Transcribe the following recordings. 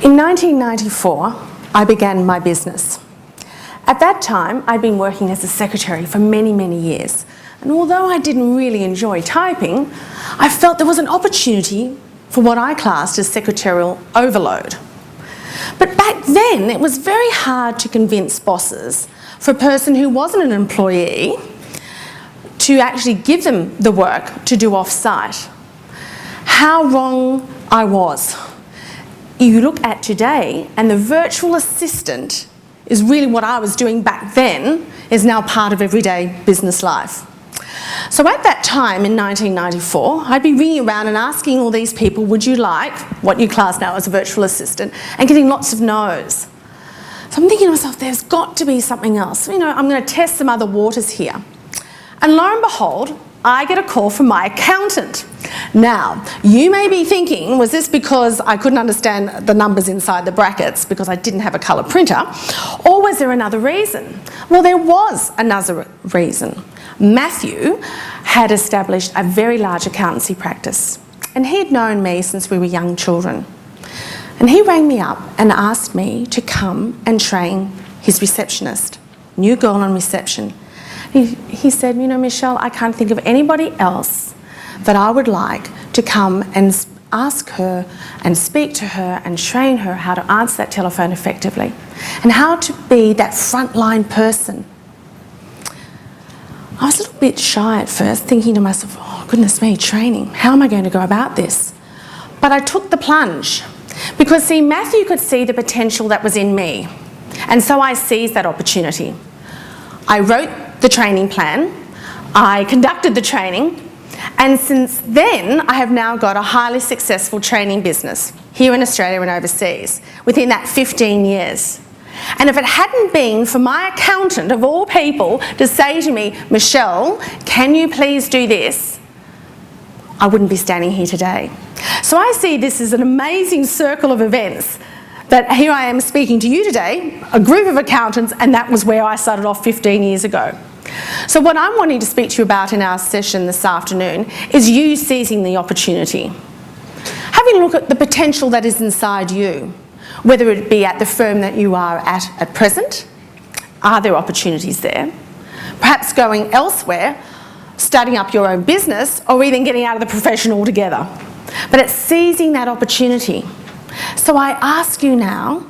In 1994, I began my business. At that time, I'd been working as a secretary for many, many years. And although I didn't really enjoy typing, I felt there was an opportunity for what I classed as secretarial overload. But back then, it was very hard to convince bosses for a person who wasn't an employee to actually give them the work to do off-site. How wrong I was. You look at today, and the virtual assistant is really what I was doing back then, is now part of everyday business life. So at that time in 1994, I'd be ringing around and asking all these people, would you like what you class now as a virtual assistant, and getting lots of no's. So I'm thinking to myself, there's got to be something else. You know, I'm going to test some other waters here. And lo and behold, I get a call from my accountant. Now, you may be thinking, was this because I couldn't understand the numbers inside the brackets because I didn't have a colour printer, or was there another reason? Well, there was another reason. Matthew had established a very large accountancy practice, and he'd known me since we were young children. And he rang me up and asked me to come and train his receptionist, new girl on reception. He said, you know, Michelle, I can't think of anybody else that I would like to come and ask her and speak to her and train her how to answer that telephone effectively and how to be that frontline person. I was a little bit shy at first, thinking to myself, oh goodness me, training, how am I going to go about this? But I took the plunge because, see, Matthew could see the potential that was in me, and so I seized that opportunity. I wrote the training plan, I conducted the training, and since then I have now got a highly successful training business here in Australia and overseas within that 15 years. And if it hadn't been for my accountant of all people to say to me, Michelle, can you please do this? I wouldn't be standing here today. So I see this as an amazing circle of events that here I am speaking to you today, a group of accountants, and that was where I started off 15 years ago. So what I'm wanting to speak to you about in our session this afternoon is you seizing the opportunity. Having a look at the potential that is inside you, whether it be at the firm that you are at present. Are there opportunities there? Perhaps going elsewhere, starting up your own business, or even getting out of the profession altogether. But it's seizing that opportunity. So I ask you now,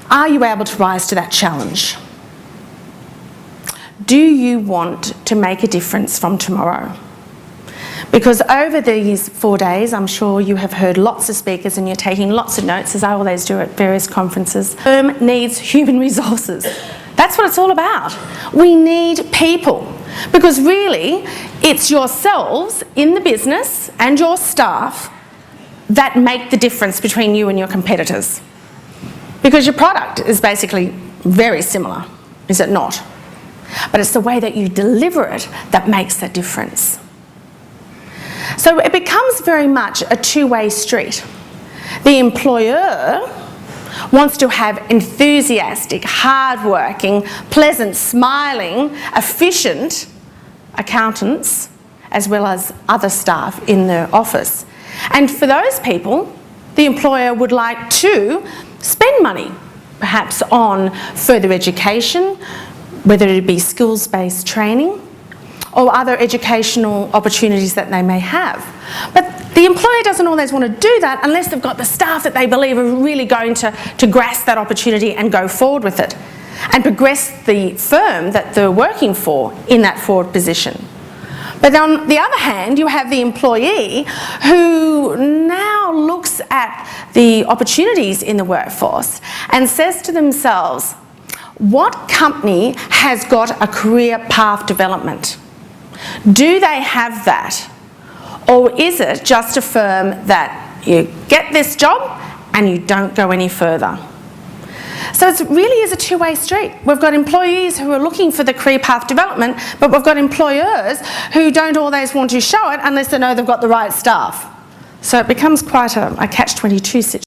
are you able to rise to that challenge? Do you want to make a difference from tomorrow? Because over these 4 days, I'm sure you have heard lots of speakers and you're taking lots of notes, as I always do at various conferences. The firm needs human resources. That's what it's all about. We need people. Because really, it's yourselves in the business and your staff that make the difference between you and your competitors. Because your product is basically very similar, is it not? But it's the way that you deliver it that makes the difference. So it becomes very much a two-way street. The employer wants to have enthusiastic, hard-working, pleasant, smiling, efficient accountants, as well as other staff in their office. And for those people, the employer would like to spend money, perhaps on further education, whether it be skills-based training or other educational opportunities that they may have. But the employer doesn't always want to do that unless they've got the staff that they believe are really going to grasp that opportunity and go forward with it and progress the firm that they're working for in that forward position. But on the other hand, you have the employee who now looks at the opportunities in the workforce and says to themselves, what company has got a career path development? Do they have that? Or is it just a firm that you get this job and you don't go any further? So it really is a two-way street. We've got employees who are looking for the career path development, but we've got employers who don't always want to show it unless they know they've got the right staff. So it becomes quite a catch-22 situation.